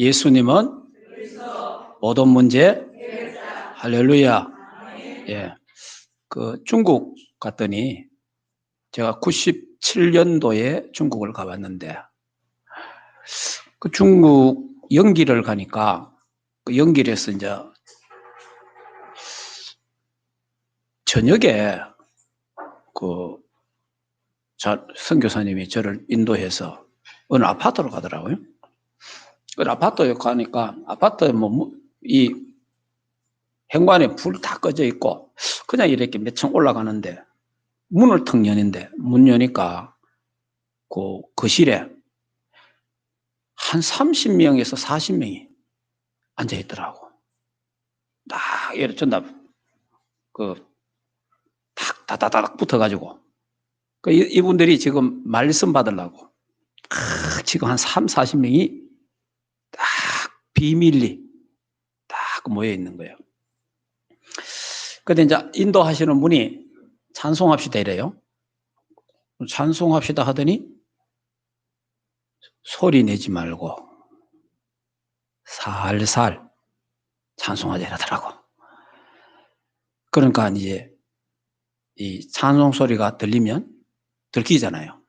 예수님은 모든 문제 할렐루야. 예. 그 중국 갔더니 제가 97년도에 중국을 가봤는데 그 중국 영길을 가니까 그 영길에서 이제 저녁에 그 선교사님이 저를 인도해서 어느 아파트로 가더라고요. 그 아파트에 가니까 아파트에 이 현관에 불 다 꺼져 있고 그냥 이렇게 몇 층 올라가는데 문을 턱 여는데 문 여니까 그 거실에 한 30명에서 40명이 앉아 있더라고. 딱 이렇게 전답 탁 다다닥 붙어가지고 이분들이 지금 말씀 받으려고 지금 한 40명이 딱 비밀리 딱 모여 있는 거예요. 근데 이제 인도하시는 분이 찬송합시다 이래요. 찬송합시다 하더니 소리 내지 말고 살살 찬송하자 이러더라고. 그러니까 이제 이 찬송 소리가 들리면 들키잖아요.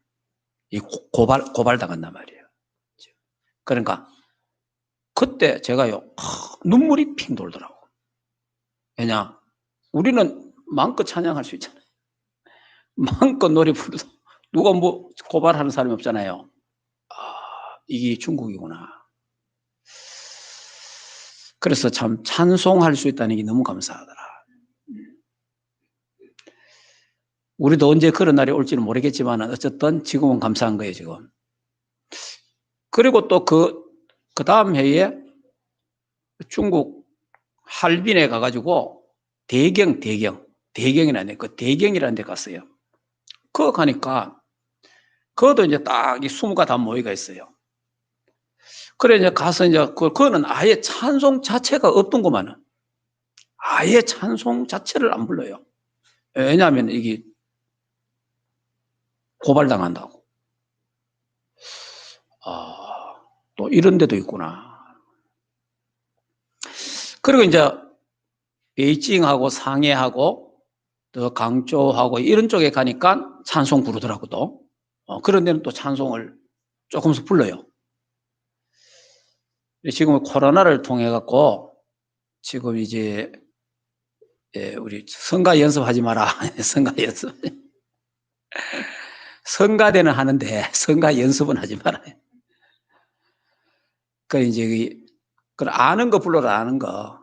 이 고발 당한단 말이에요. 그러니까 그때 제가요 눈물이 핑 돌더라고. 왜냐 우리는 마음껏 찬양할 수 있잖아요. 마음껏 노래 부르도 누가 뭐 고발하는 사람이 없잖아요. 이게 중국이구나. 그래서 참 찬송할 수 있다는 게 너무 감사하더라. 우리도 언제 그런 날이 올지는 모르겠지만 어쨌든 지금은 감사한 거예요, 지금. 그리고 또 그 다음 해에 중국 할빈에 가가지고 대경이라는 그 대경이라는 데 갔어요. 그거 가니까 그것도 이제 딱 이 20가 다 모여가 있어요. 그래 이제 가서 이제 그거는 아예 찬송 자체가 없던구만은 아예 찬송 자체를 안 불러요. 왜냐하면 이게 고발당한다고. 또 이런 데도 있구나. 그리고 이제 베이징하고 상해하고 또 강조하고 이런 쪽에 가니까 찬송 부르더라고 또. 그런 데는 또 찬송을 조금씩 불러요. 지금 코로나를 통해 갖고 지금 이제 우리 성가 연습하지 마라. 성가 연습. 성가대는 하는데 성가 연습은 하지 마라. 그 이제 그 아는 거 불러라 아는 거.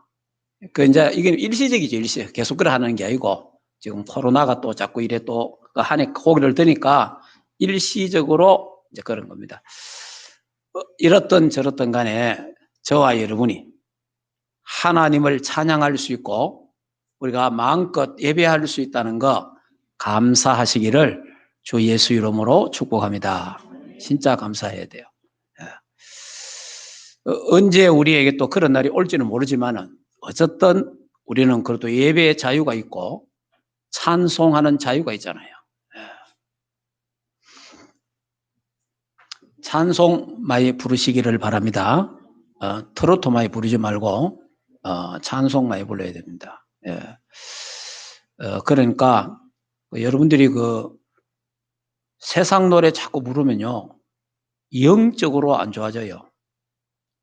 그 이제 이게 일시적이죠 일시. 계속 그래 하는 게 아니고 지금 코로나가 또 자꾸 이래 또 한 해 고기를 드니까 일시적으로 이제 그런 겁니다. 이렇든 저렇든 간에 저와 여러분이 하나님을 찬양할 수 있고 우리가 마음껏 예배할 수 있다는 거 감사하시기를 주 예수 이름으로 축복합니다. 진짜 감사해야 돼요. 언제 우리에게 또 그런 날이 올지는 모르지만 어쨌든 우리는 그래도 예배의 자유가 있고 찬송하는 자유가 있잖아요. 찬송 많이 부르시기를 바랍니다. 트로트 많이 부르지 말고 찬송 많이 불러야 됩니다. 그러니까 여러분들이 그 세상 노래 자꾸 부르면요 영적으로 안 좋아져요.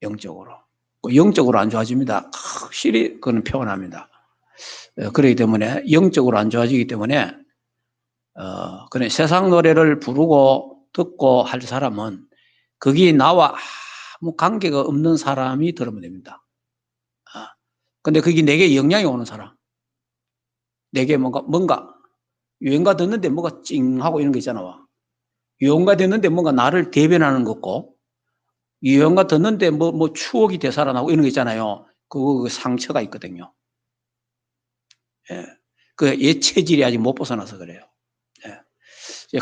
영적으로 안 좋아집니다. 확실히 그건 표현합니다. 그렇기 때문에 영적으로 안 좋아지기 때문에 그래 세상 노래를 부르고 듣고 할 사람은 거기 나와 아무 관계가 없는 사람이 들으면 됩니다. 근데 그게 내게 영향이 오는 사람, 내게 뭔가 유행가 듣는데 뭐가 찡하고 이런 거 있잖아. 유행가 듣는데 뭔가 나를 대변하는 거고, 유행가 듣는데 뭐 추억이 되살아나고 이런 거 있잖아요. 그 상처가 있거든요. 그 옛 체질이 아직 못 벗어나서 그래요.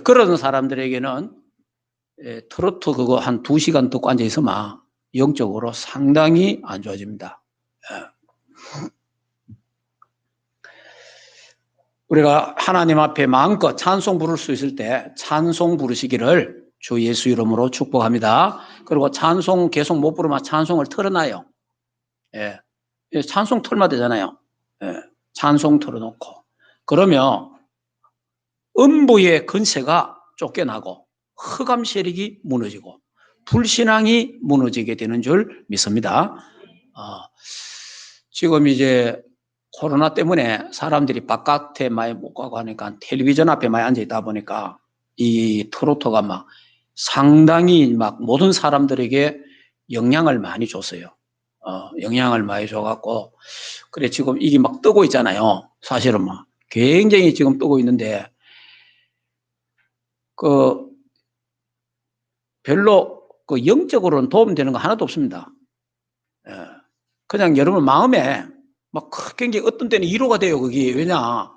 그런 사람들에게는 트로트 그거 한 2시간 듣고 앉아 있으면 영적으로 상당히 안 좋아집니다. 우리가 하나님 앞에 마음껏 찬송 부를 수 있을 때 찬송 부르시기를 주 예수 이름으로 축복합니다. 그리고 찬송 계속 못 부르면 찬송을 틀어놔요. 예. 찬송 틀면 되잖아요. 예. 찬송 틀어놓고. 그러면 음부의 근세가 쫓겨나고 흑암 세력이 무너지고 불신앙이 무너지게 되는 줄 믿습니다. 지금 이제 코로나 때문에 사람들이 바깥에 많이 못 가고 하니까 텔레비전 앞에 많이 앉아 있다 보니까 이 트로트가 막 상당히 막 모든 사람들에게 영향을 많이 줬어요. 영향을 많이 줘갖고 그래 지금 이게 막 뜨고 있잖아요. 사실은 막 굉장히 지금 뜨고 있는데 그 별로 그 영적으로는 도움되는 거 하나도 없습니다. 그냥 여러분 마음에 막 굉장히 어떤 때는 위로가 돼요. 그게 왜냐?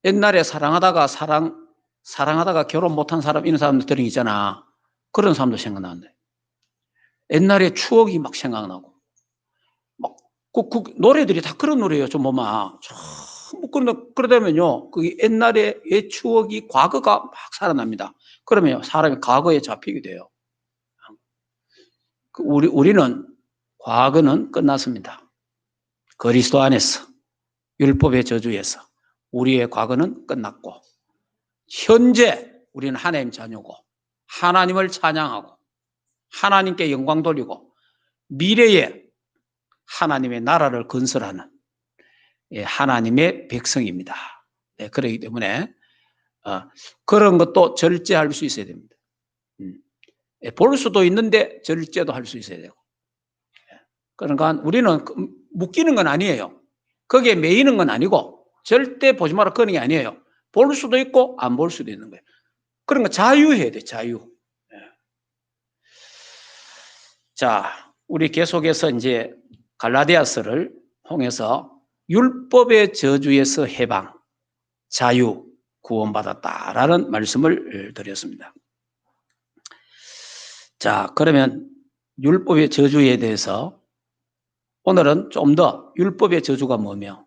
옛날에 사랑하다가 결혼 못한 사람 이런 사람들 있잖아. 그런 사람도 생각나는데 옛날에 추억이 막 생각나고 막 그 노래들이 다 그런 노래예요. 좀 보면 그러다면요, 그 옛날에 옛 추억이 과거가 막 살아납니다. 그러면 사람이 과거에 잡히게 돼요. 우리는 과거는 끝났습니다. 그리스도 안에서 율법의 저주에서 우리의 과거는 끝났고 현재 우리는 하나님 자녀고 하나님을 찬양하고 하나님께 영광 돌리고 미래에 하나님의 나라를 건설하는 하나님의 백성입니다. 그렇기 때문에 그런 것도 절제할 수 있어야 됩니다. 볼 수도 있는데 절제도 할 수 있어야 되고. 그러니까 우리는 묶이는 건 아니에요. 거기에 매이는 건 아니고 절대 보지 마라 그런 게 아니에요. 볼 수도 있고 안 볼 수도 있는 거예요. 그런 거 자유해야 돼, 자유. 자, 우리 계속해서 이제 갈라디아서를 통해서 율법의 저주에서 해방, 자유, 구원받았다라는 말씀을 드렸습니다. 자, 그러면 율법의 저주에 대해서 오늘은 좀 더 율법의 저주가 뭐며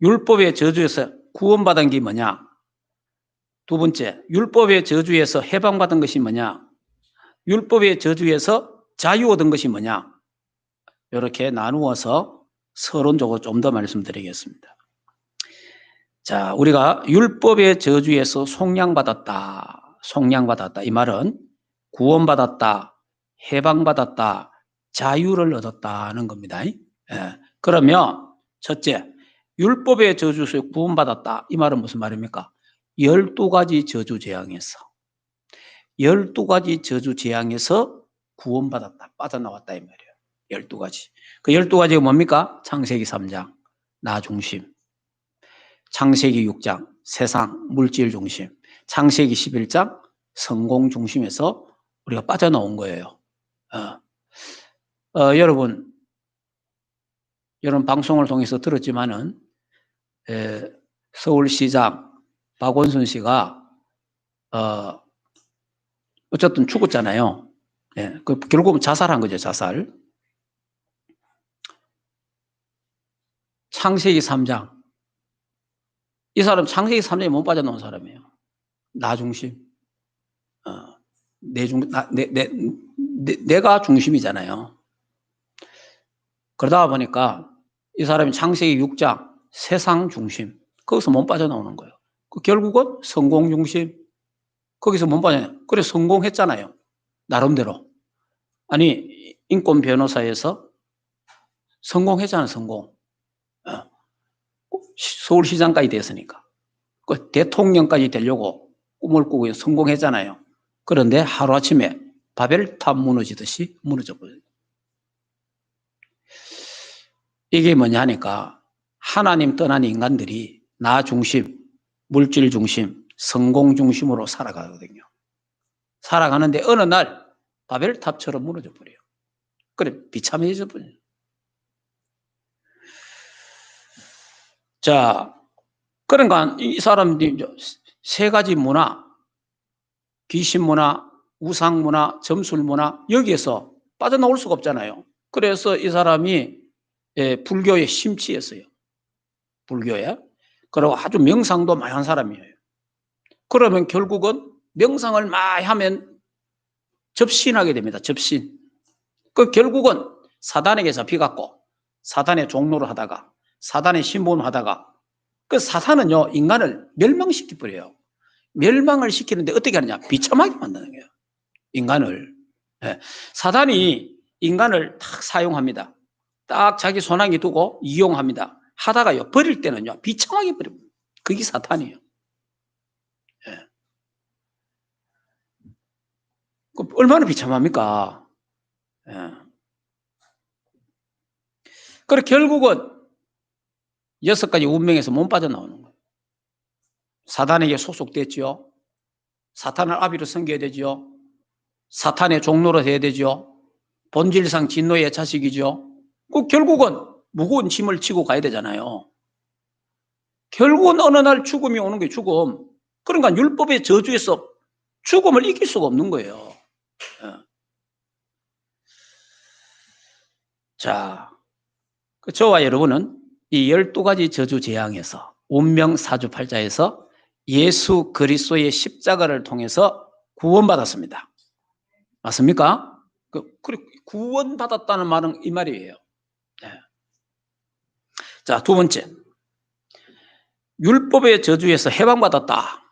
율법의 저주에서 구원받은 게 뭐냐? 두 번째, 율법의 저주에서 해방받은 것이 뭐냐? 율법의 저주에서 자유 얻은 것이 뭐냐? 이렇게 나누어서 서론적으로 좀 더 말씀드리겠습니다. 자, 우리가 율법의 저주에서 속량받았다. 속량받았다. 이 말은 구원받았다. 해방받았다. 자유를 얻었다는 겁니다. 그러면 첫째, 율법의 저주에서 구원받았다. 이 말은 무슨 말입니까? 12가지 저주 재앙에서 12가지 저주 재앙에서 구원받았다. 빠져나왔다 이 말이에요. 12가지. 그 12가지가 뭡니까? 창세기 3장 나 중심, 창세기 6장 세상 물질 중심, 창세기 11장 성공 중심에서 우리가 빠져나온 거예요. 여러분 방송을 통해서 들었지만은 서울시장 박원순 씨가 어쨌든 죽었잖아요. 결국은 자살한 거죠, 자살. 창세기 3장. 이 사람 창세기 3장에 못 빠져나온 사람이에요. 나 중심. 내가 중심이잖아요. 그러다 보니까 이 사람이 창세기 6장 세상 중심. 거기서 못 빠져나오는 거예요. 결국은 성공 중심. 거기서 못 빠져나와요. 그래 성공했잖아요. 나름대로. 아니 인권 변호사에서 성공했잖아요. 성공. 서울시장까지 됐으니까. 대통령까지 되려고 꿈을 꾸고 성공했잖아요. 그런데 하루아침에 바벨탑 무너지듯이 무너져버려요. 이게 뭐냐 하니까 하나님 떠난 인간들이 나 중심, 물질 중심, 성공 중심으로 살아가거든요. 살아가는데 어느 날 바벨탑처럼 무너져 버려요. 그래 비참해져 버려요. 자, 그러니까 이 사람들이 세 가지 문화, 귀신 문화, 우상 문화, 점술 문화 여기에서 빠져나올 수가 없잖아요. 그래서 이 사람이 불교에 심취했어요. 불교에. 그리고 아주 명상도 많이 한 사람이에요. 그러면 결국은 명상을 많이 하면 접신하게 됩니다. 접신. 그 결국은 사단에게 잡혀갖고 사단의 종로를 하다가 사단의 신분을 하다가 그 사탄은요 인간을 멸망시켜 버려요. 멸망을 시키는데 어떻게 하느냐? 비참하게 만드는 거예요. 인간을. 네. 사단이 인간을 딱 사용합니다. 딱 자기 손아귀 두고 이용합니다. 하다가요 버릴 때는요 비참하게 버립니다. 그게 사탄이에요. 네. 얼마나 비참합니까? 네. 그래 결국은 6가지 운명에서 못 빠져나오는 거예요. 사단에게 소속됐죠. 사탄을 아비로 섬겨야 되죠. 사탄의 종로로 해야 되죠. 본질상 진노의 자식이죠. 그 결국은 무거운 짐을 지고 가야 되잖아요. 결국은 어느 날 죽음이 오는 거예요. 죽음. 그러니까 율법의 저주에서 죽음을 이길 수가 없는 거예요. 자, 저와 여러분은 이 12가지 저주 재앙에서 운명 사주팔자에서 예수 그리스도의 십자가를 통해서 구원받았습니다. 맞습니까? 구원받았다는 말은 이 말이에요. 네. 자, 두 번째. 율법의 저주에서 해방받았다.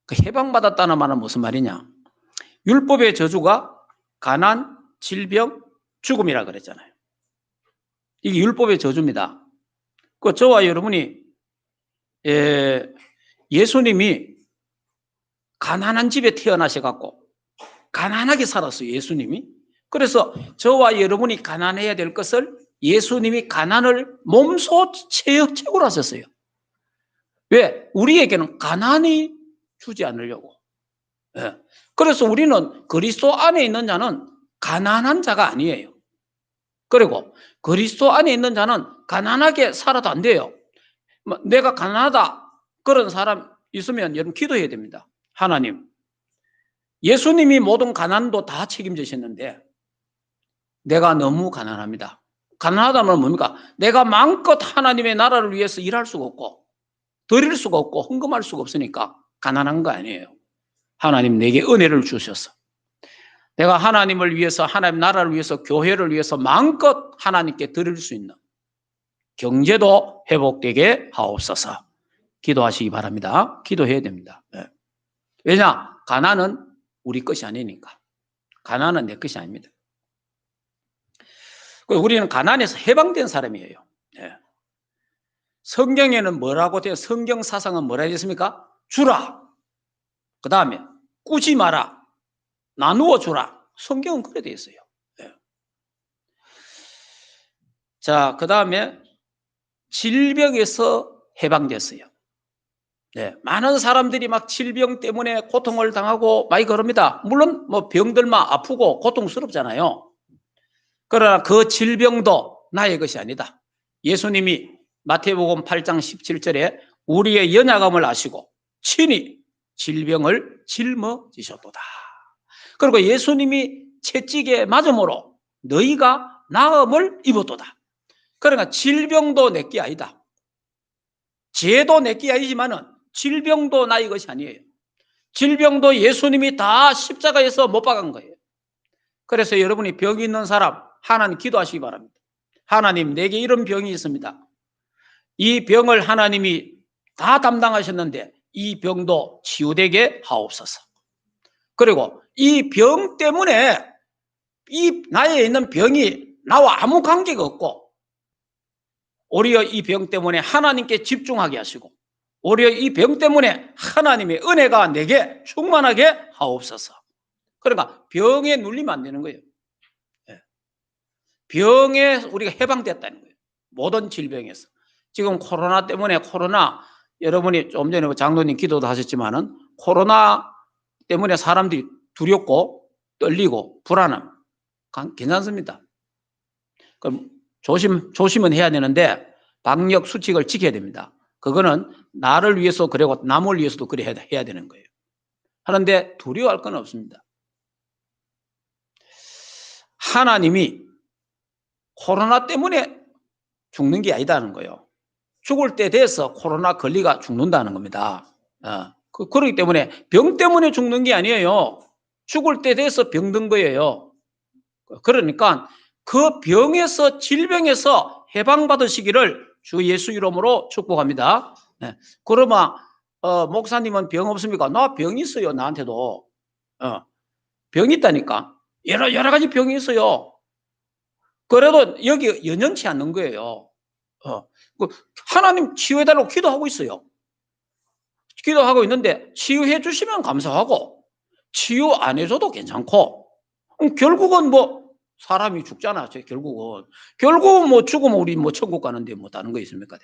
그 해방받았다는 말은 무슨 말이냐? 율법의 저주가 가난, 질병, 죽음이라 그랬잖아요. 이게 율법의 저주입니다. 저와 여러분이 예수님이 가난한 집에 태어나셔갖고 가난하게 살았어요. 예수님이. 그래서 저와 여러분이 가난해야 될 것을 예수님이 가난을 몸소 채굴 하셨어요. 왜? 우리에게는 가난이 주지 않으려고. 예. 그래서 우리는 그리스도 안에 있는 자는 가난한 자가 아니에요. 그리고 그리스도 안에 있는 자는 가난하게 살아도 안 돼요. 내가 가난하다 그런 사람 있으면 여러분 기도해야 됩니다. 하나님, 예수님이 모든 가난도 다 책임지셨는데 내가 너무 가난합니다. 가난하다면 뭡니까? 내가 마음껏 하나님의 나라를 위해서 일할 수가 없고 드릴 수가 없고 헌금할 수가 없으니까 가난한 거 아니에요. 하나님 내게 은혜를 주셔서 내가 하나님을 위해서 하나님 나라를 위해서 교회를 위해서 마음껏 하나님께 드릴 수 있는 경제도 회복되게 하옵소서. 기도하시기 바랍니다. 기도해야 됩니다. 네. 왜냐? 가난은 우리 것이 아니니까. 가난은 내 것이 아닙니다. 우리는 가난에서 해방된 사람이에요. 네. 성경에는 뭐라고 돼요? 성경 사상은 뭐라 했습니까? 주라. 그 다음에 꾸지 마라. 나누어 주라. 성경은 그래 되어 있어요. 네. 자, 그 다음에 질병에서 해방됐어요. 네, 많은 사람들이 막 질병 때문에 고통을 당하고 많이 그럽니다. 물론 뭐 병들만 아프고 고통스럽잖아요. 그러나 그 질병도 나의 것이 아니다. 예수님이 마태복음 8장 17절에 우리의 연약함을 아시고 친히 질병을 짊어지셨도다. 그리고 예수님이 채찍에 맞음으로 너희가 나음을 입었도다. 그러니까 질병도 내게 아니다. 죄도 내게 아니지만은 질병도 나의 것이 아니에요. 질병도 예수님이 다 십자가에서 못 박은 거예요. 그래서 여러분이 병이 있는 사람 하나님 기도하시기 바랍니다. 하나님 내게 이런 병이 있습니다. 이 병을 하나님이 다 담당하셨는데 이 병도 치유되게 하옵소서. 그리고 이 병 때문에 이 나에 있는 병이 나와 아무 관계가 없고 오히려 이 병 때문에 하나님께 집중하게 하시고 오히려 이 병 때문에 하나님의 은혜가 내게 충만하게 하옵소서. 그러니까 병에 눌리면 안 되는 거예요. 병에 우리가 해방됐다는 거예요. 모든 질병에서. 지금 코로나 때문에 여러분이 좀 전에 장로님 기도도 하셨지만은 코로나 때문에 사람들이 두렵고 떨리고 불안함 괜찮습니다. 그럼 조심은 해야 되는데 방역 수칙을 지켜야 됩니다. 그거는 나를 위해서 그리고 남을 위해서도 그래 해야 되는 거예요. 하는데 두려워할 건 없습니다. 하나님이 코로나 때문에 죽는 게 아니다는 거예요. 죽을 때 돼서 코로나 걸리가 죽는다는 겁니다. 그렇기 때문에 병 때문에 죽는 게 아니에요. 죽을 때 돼서 병든 거예요. 그러니까 그 병에서, 질병에서 해방받으시기를 주 예수 이름으로 축복합니다. 그러면 목사님은 병 없습니까? 나 병 있어요. 나한테도 병 있다니까. 여러 가지 병이 있어요. 그래도 여기 연연치 않는 거예요. 하나님 치유해달라고 기도하고 있어요. 기도하고 있는데 치유해 주시면 감사하고 치유 안 해줘도 괜찮고, 결국은 뭐 사람이 죽잖아. 결국은 뭐 죽으면 우리 뭐 천국 가는데 뭐 다른 거 있습니까?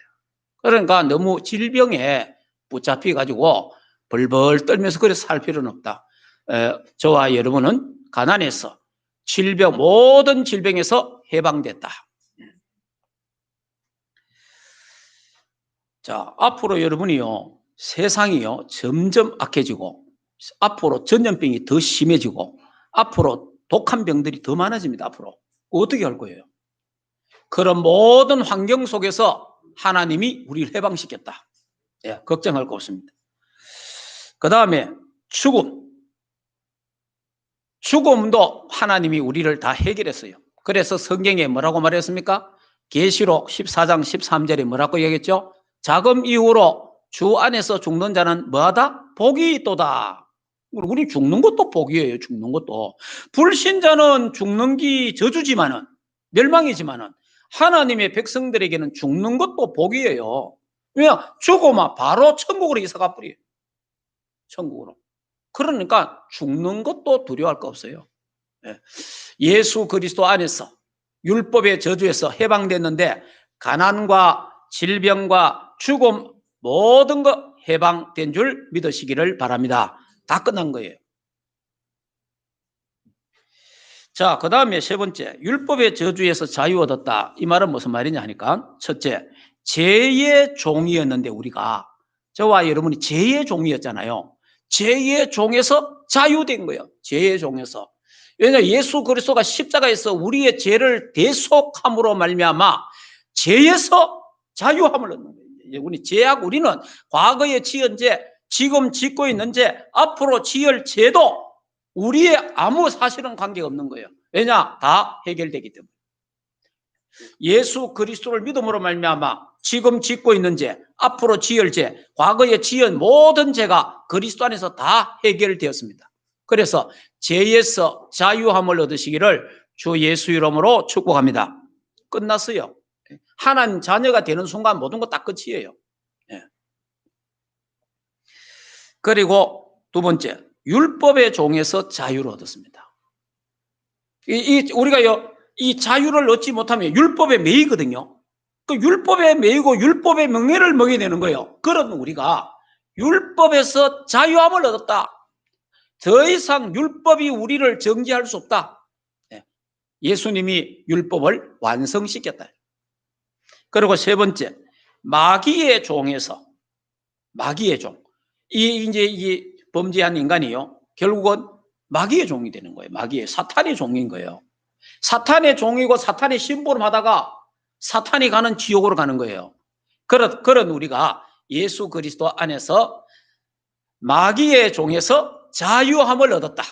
그러니까 너무 질병에 붙잡혀 가지고 벌벌 떨면서 그래 살 필요는 없다. 저와 여러분은 가난해서 모든 질병에서 해방됐다. 자, 앞으로 여러분이요, 세상이요 점점 악해지고 앞으로 전염병이 더 심해지고 앞으로 독한 병들이 더 많아집니다. 앞으로 어떻게 할 거예요? 그런 모든 환경 속에서 하나님이 우리를 해방시켰다. 걱정할 거 없습니다. 그 다음에 죽음도 하나님이 우리를 다 해결했어요. 그래서 성경에 뭐라고 말했습니까? 계시록 14장 13절에 뭐라고 얘기했죠? 자금 이후로 주 안에서 죽는 자는 뭐하다? 복이 있도다. 우리 죽는 것도 복이에요. 죽는 것도. 불신자는 죽는 게 저주지만은, 멸망이지만은 하나님의 백성들에게는 죽는 것도 복이에요. 왜냐? 죽으면 바로 천국으로 이사가 버려요. 천국으로. 그러니까 죽는 것도 두려워할 거 없어요. 예수 그리스도 안에서 율법의 저주에서 해방됐는데 가난과 질병과 죽음 모든 것 해방된 줄 믿으시기를 바랍니다. 다 끝난 거예요. 자, 그 다음에 세 번째, 율법의 저주에서 자유 얻었다. 이 말은 무슨 말이냐 하니까, 첫째, 죄의 종이었는데 우리가, 저와 여러분이 죄의 종이었잖아요. 죄의 종에서 자유된 거예요. 죄의 종에서. 왜냐하면 예수 그리스도가 십자가에서 우리의 죄를 대속함으로 말미암아 죄에서 자유함을 얻는 거예요. 우리는 과거에 지은 죄, 지금 짓고 있는 죄, 앞으로 지을 죄도 우리의 아무 사실은 관계가 없는 거예요. 왜냐? 다 해결되기 때문에. 예수 그리스도를 믿음으로 말미암아 지금 짓고 있는 죄, 앞으로 지을 죄, 과거에 지은 모든 죄가 그리스도 안에서 다 해결되었습니다. 그래서 죄에서 자유함을 얻으시기를 주 예수 이름으로 축복합니다. 끝났어요. 하나님 자녀가 되는 순간 모든 거 딱 끝이에요. 그리고 두 번째, 율법의 종에서 자유를 얻었습니다. 우리가요, 이 자유를 얻지 못하면 율법에 매이거든요. 그 율법에 매이고 율법의 명예를 먹게 되는 거예요. 그러면 우리가 율법에서 자유함을 얻었다. 더 이상 율법이 우리를 정죄할 수 없다. 예수님이 율법을 완성시켰다. 그리고 세 번째, 마귀의 종에서, 마귀의 종. 이 범죄한 인간이요, 결국은 마귀의 종이 되는 거예요. 사탄의 종인 거예요. 사탄의 종이고 사탄의 심부름하다가 사탄이 가는 지옥으로 가는 거예요. 그런 우리가 예수 그리스도 안에서 마귀의 종에서 자유함을 얻었다.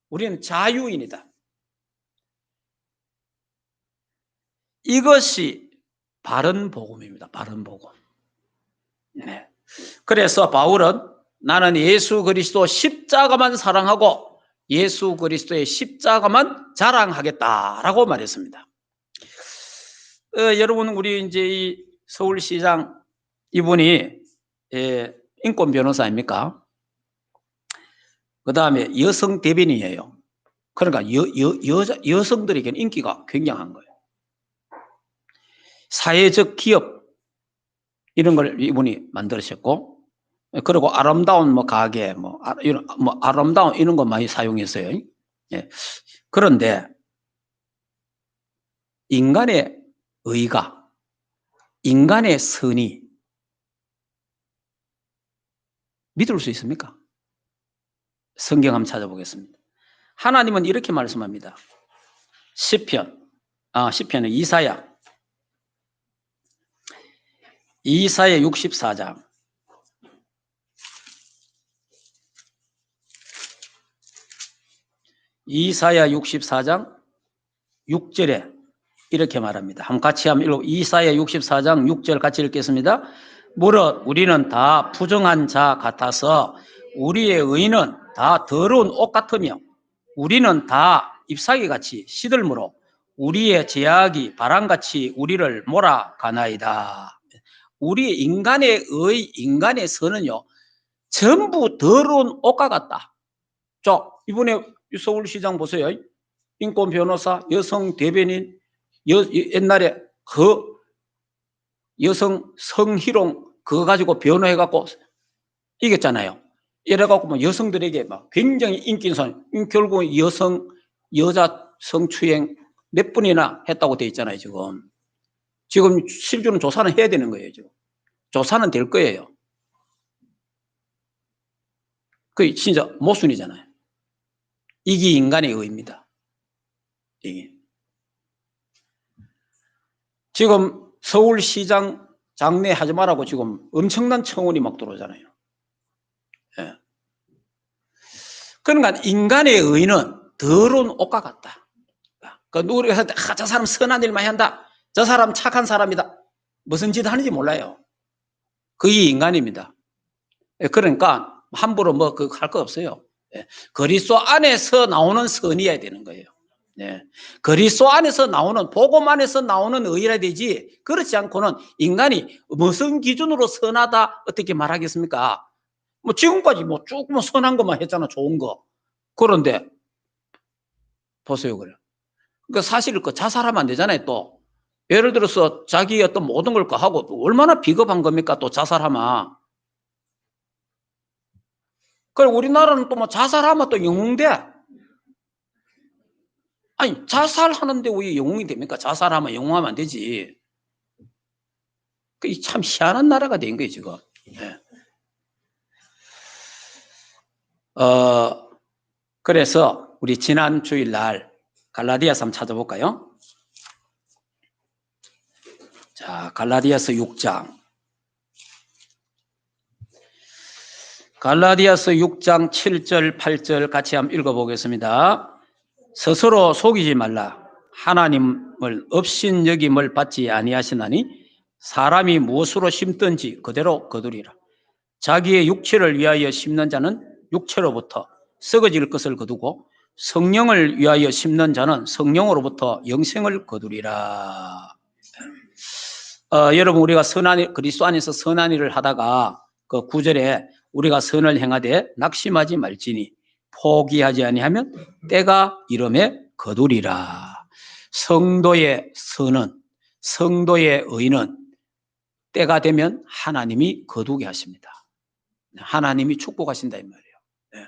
우리는 자유인이다. 이것이 바른 복음입니다. 바른 복음. 네. 그래서 바울은 나는 예수 그리스도 십자가만 사랑하고 예수 그리스도의 십자가만 자랑하겠다라고 말했습니다. 여러분, 우리 이제 이 서울시장 이분이 인권 변호사 아닙니까? 그 다음에 여성 대변인이에요. 그러니까 여성들에게는 인기가 굉장한 거예요. 사회적 기업 이런 걸 이분이 만들으셨고, 그리고 아름다운 가게 이런 아름다운 이런 거 많이 사용했어요. 그런데 인간의 의가, 인간의 선이 믿을 수 있습니까? 성경 한번 찾아보겠습니다. 하나님은 이렇게 말씀합니다. 시편은 이사야 이사야 64장. 이사야 64장 6절에 이렇게 말합니다. 한번 같이 한번 읽어. 이사야 64장 6절 같이 읽겠습니다. 무릇 우리는 다 부정한 자 같아서 우리의 의는 다 더러운 옷 같으며 우리는 다 잎사귀같이 시들므로 우리의 제약이 바람같이 우리를 몰아가나이다. 우리 인간의 인간의 선은요 전부 더러운 옷과 같다. 자, 이번에 서울시장 보세요. 인권 변호사, 여성 대변인, 옛날에 그 여성 성희롱 그거 가지고 변호해갖고 이겼잖아요. 이래갖고 뭐 여성들에게 막 굉장히 인기 있는 결국 여자 성추행 몇 분이나 했다고 돼 있잖아요, 지금. 지금 실제로 조사는 해야 되는 거예요, 지금. 조사는 될 거예요. 그게 진짜 모순이잖아요. 이게 인간의 의입니다. 이게. 지금 서울시장 장례 하지 말라고 지금 엄청난 청원이 막 들어오잖아요. 예. 그러니까 인간의 의는 더러운 옷과 같다. 그러니까 우리가 저 사람 선한 일 많이 한다. 저 사람 착한 사람이다. 무슨 짓 하는지 몰라요. 그게 인간입니다. 그러니까 함부로 뭐 그 할 거 없어요. 그리스도 안에서 나오는 선이어야 되는 거예요. 그리스도 안에서 나오는 복음 안에서 나오는 의라 되지 그렇지 않고는 인간이 무슨 기준으로 선하다 어떻게 말하겠습니까? 뭐 지금까지 뭐 쭉 뭐 선한 것만 했잖아, 좋은 거. 그런데 보세요, 그래. 그러니까 사실 그 자살하면 안 되잖아요, 또. 예를 들어서 자기 어떤 모든 걸 하고 얼마나 비겁한 겁니까, 또 자살하면. 그리고 우리나라는 또 뭐 자살하면 또 영웅돼. 아니, 자살하는데 왜 영웅이 됩니까? 자살하면 영웅하면 안 되지. 그 참 희한한 나라가 된 거예요, 지금. 네. 그래서 우리 지난 주일날 갈라디아서 한번 찾아볼까요? 자, 갈라디아서 6장. 갈라디아서 6장 7절, 8절 같이 한번 읽어보겠습니다. 스스로 속이지 말라. 하나님을 업신여김을 받지 아니하시나니 사람이 무엇으로 심든지 그대로 거두리라. 자기의 육체를 위하여 심는 자는 육체로부터 썩어질 것을 거두고 성령을 위하여 심는 자는 성령으로부터 영생을 거두리라. 여러분, 우리가 그리스도 안에서 선한 일을 하다가 그 9절에 우리가 선을 행하되 낙심하지 말지니 포기하지 아니하면 때가 이름에 거두리라. 성도의 선은, 성도의 의는 때가 되면 하나님이 거두게 하십니다. 하나님이 축복하신다 이 말이에요. 네.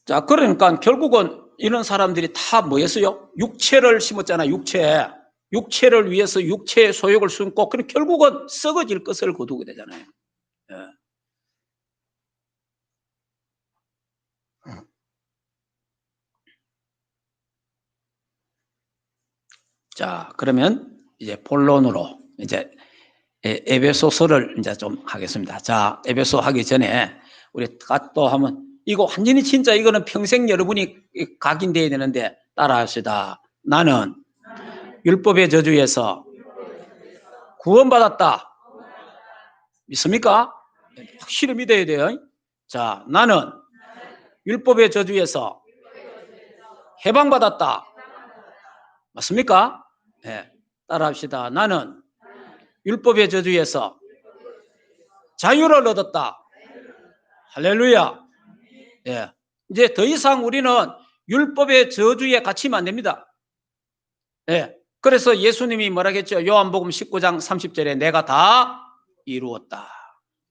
자, 그러니까 결국은 이런 사람들이 다 뭐였어요? 육체를 심었잖아요. 육체를 위해서 육체의 소욕을 숨고 그럼 결국은 썩어질 것을 거두게 되잖아요. 네. 자, 그러면 이제 본론으로 이제 에베소서를 이제 좀 하겠습니다. 자, 에베소 하기 전에 우리 또 하면 이거 완전히 진짜 이거는 평생 여러분이 각인돼야 되는데 따라합시다. 나는 율법의 저주에서 구원받았다. 믿습니까? 확실히 믿어야 돼요. 자, 나는 율법의 저주에서 해방받았다. 맞습니까? 네. 따라합시다. 나는 율법의 저주에서 자유를 얻었다. 할렐루야. 예. 이제 더 이상 우리는 율법의 저주에 갇히면 안 됩니다. 예. 그래서 예수님이 뭐라 했죠? 요한복음 19장 30절에 내가 다 이루었다.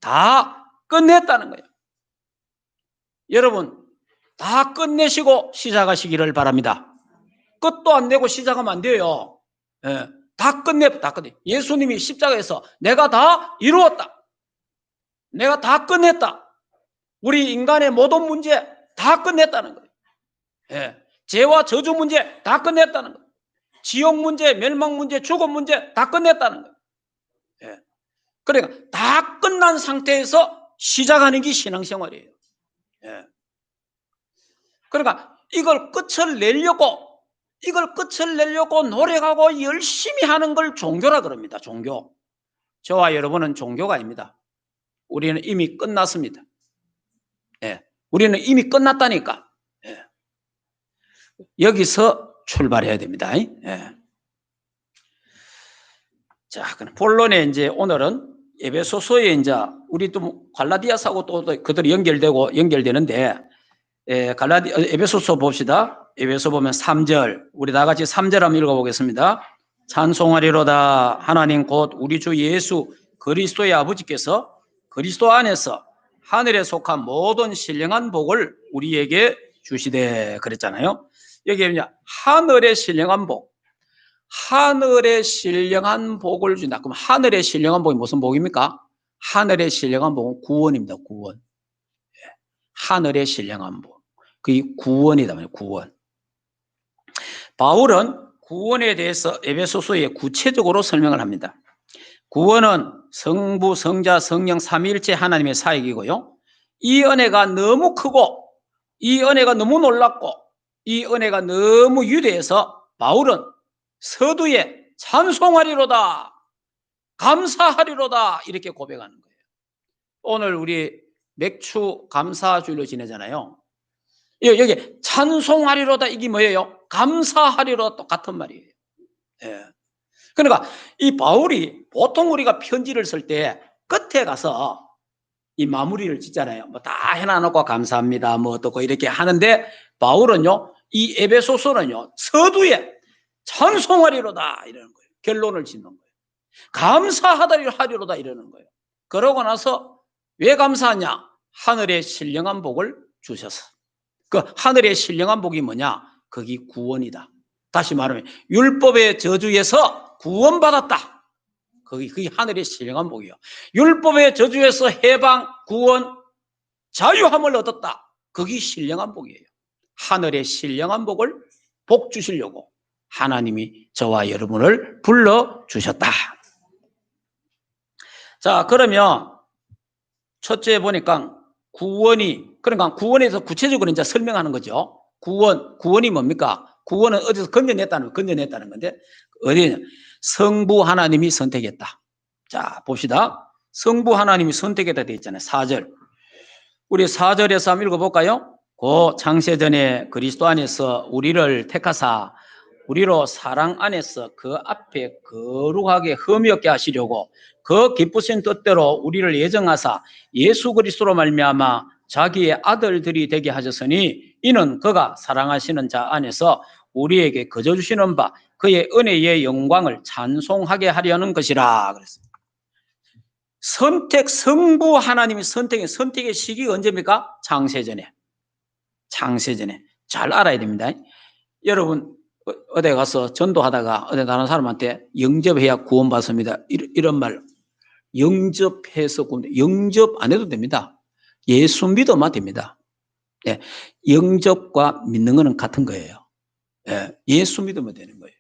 다 끝냈다는 거예요. 여러분, 다 끝내시고 시작하시기를 바랍니다. 끝도 안 내고 시작하면 안 돼요. 예. 다 끝내. 예수님이 십자가에서 내가 다 이루었다. 내가 다 끝냈다. 우리 인간의 모든 문제 다 끝냈다는 거예요. 예. 죄와 저주 문제 다 끝냈다는 거예요. 지옥 문제, 멸망 문제, 죽음 문제 다 끝냈다는 거예요. 예. 그러니까 다 끝난 상태에서 시작하는 게 신앙생활이에요. 예. 그러니까 이걸 끝을 내려고 노력하고 열심히 하는 걸 종교라 그럽니다. 종교. 저와 여러분은 종교가 아닙니다. 우리는 이미 끝났습니다. 예. 우리는 이미 끝났다니까. 예. 여기서 출발해야 됩니다. 예. 자, 그럼 본론에 이제 오늘은 에베소서에 이제 우리 또 갈라디아서하고 또 그들이 연결되는데, 에베소서 봅시다. 에베소 보면 3절, 우리 다 같이 3절 한번 읽어보겠습니다. 찬송하리로다 하나님 곧 우리 주 예수 그리스도의 아버지께서 그리스도 안에서 하늘에 속한 모든 신령한 복을 우리에게 주시되 그랬잖아요. 여기 이제 하늘의 신령한 복, 하늘의 신령한 복을 준다. 그럼 하늘의 신령한 복이 무슨 복입니까? 하늘의 신령한 복은 구원입니다. 구원. 하늘의 신령한 복. 그게 구원이다 말이에요. 구원. 바울은 구원에 대해서 에베소서에 구체적으로 설명을 합니다. 구원은 성부, 성자, 성령 삼위일체 하나님의 사역이고요. 이 은혜가 너무 크고 이 은혜가 너무 놀랍고 이 은혜가 너무 위대해서 바울은 서두에 찬송하리로다, 감사하리로다 이렇게 고백하는 거예요. 오늘 우리 맥주 감사주일로 지내잖아요. 여기 찬송하리로다 이게 뭐예요? 감사하리로다 똑같은 말이에요. 예. 그러니까 이 바울이 보통 우리가 편지를 쓸 때 끝에 가서 이 마무리를 짓잖아요. 뭐 다 해놔놓고 감사합니다. 뭐 어떻고 이렇게 하는데 바울은요, 이 에베소서는요, 서두에 찬송하리로다 이러는 거예요. 결론을 짓는 거예요. 감사하리로다 이러는 거예요. 그러고 나서 왜 감사하냐? 하늘의 신령한 복을 주셔서. 그 하늘의 신령한 복이 뭐냐? 그게 구원이다. 다시 말하면 율법의 저주에서 구원받았다. 그게 하늘의 신령한 복이요. 율법의 저주에서 해방, 구원, 자유함을 얻었다. 그게 신령한 복이에요. 하늘의 신령한 복을 복 주시려고 하나님이 저와 여러분을 불러주셨다. 자, 그러면 첫째 보니까 그러니까 구원에 대해서 구체적으로 이제 설명하는 거죠. 구원이 뭡니까? 구원은 어디서 건져냈다는 건데, 어디냐? 성부 하나님이 선택했다. 자, 봅시다. 성부 하나님이 선택했다 되어 있잖아요. 4절. 우리 4절에서 한번 읽어볼까요? 고 창세전에 그리스도 안에서 우리를 택하사 우리로 사랑 안에서 그 앞에 거룩하게 흠이 없게 하시려고 그 기쁘신 뜻대로 우리를 예정하사 예수 그리스도로 말미암아 자기의 아들들이 되게 하셨으니 이는 그가 사랑하시는 자 안에서 우리에게 거저 주시는 바 그의 은혜의 영광을 찬송하게 하려는 것이라 그랬습니다. 성부 하나님이 선택의 시기가 언제입니까? 창세전에 잘 알아야 됩니다. 여러분 어디 가서 전도하다가 어디 다른 사람한테 영접해야 구원받습니다. 이런 말, 영접해서 구원, 영접 안 해도 됩니다. 예수 믿으면 됩니다. 예, 영접과 믿는 거는 같은 거예요. 예, 예수 믿으면 되는 거예요.